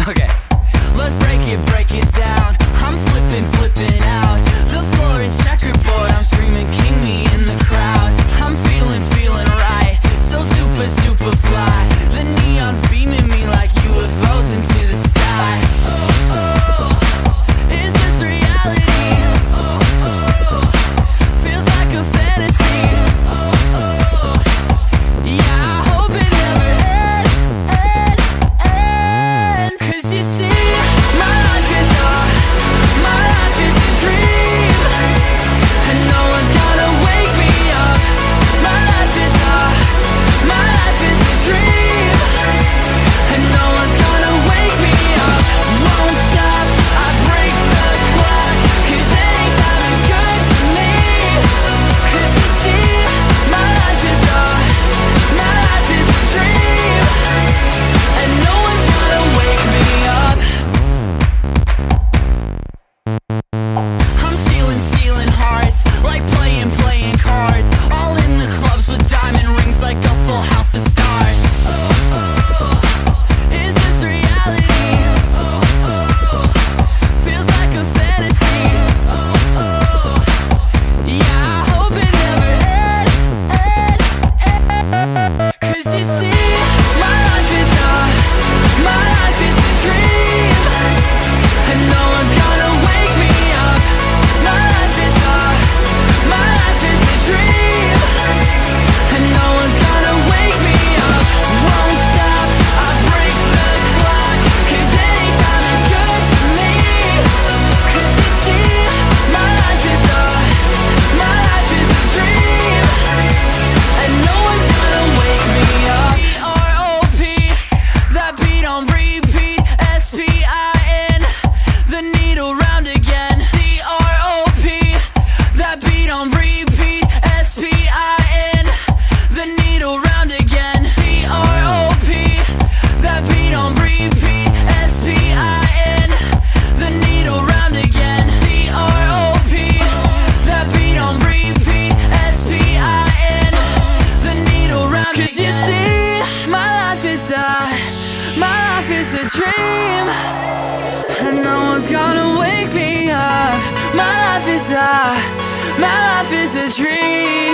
Okay, let's break it down. I'm flipping out. The floor is checkerboard. I'm screaming, king me in the crowd. I'm feeling right. So super fly. The neon's beaming me like UFOs into the sky. Is this reality? Feels like a fantasy. Yeah, I hope it never ends. 'Cause you see, my life is a dream, and no one's gonna wake me up. My life is a dream, and no one's gonna wake me up. Won't stop, I break the clock, 'cause anytime is good for me. 'Cause you see, my life is a dream, and no one's gonna wake me up. I'm stealing hearts, like playing cards. All in the clubs with diamond rings, like a full house of stars. Is this reality? Feels like a fantasy. Yeah, I hope it never ends. 'Cause you see, my life is a dream, and no one's gonna wake me up. My life is a dream, and no one's gonna wake me up. Won't stop, I break the clock, 'cause anytime is good for me. 'Cause you see, my life is a dream, and no one's gonna wake me up. R.O.P., that beat on repeat. S.P.I.N., the needle round again. D.R.O.P., that beat on repeat. S.P.I.N., the needle round again. D.R.O.P., that beat on repeat. S.P.I.N., the needle round again. D.R.O.P., that beat on repeat. S.P.I.N., the needle round again. 'Cause you see, my life is a dream, and no one's gonna wake me up. My life is a dream.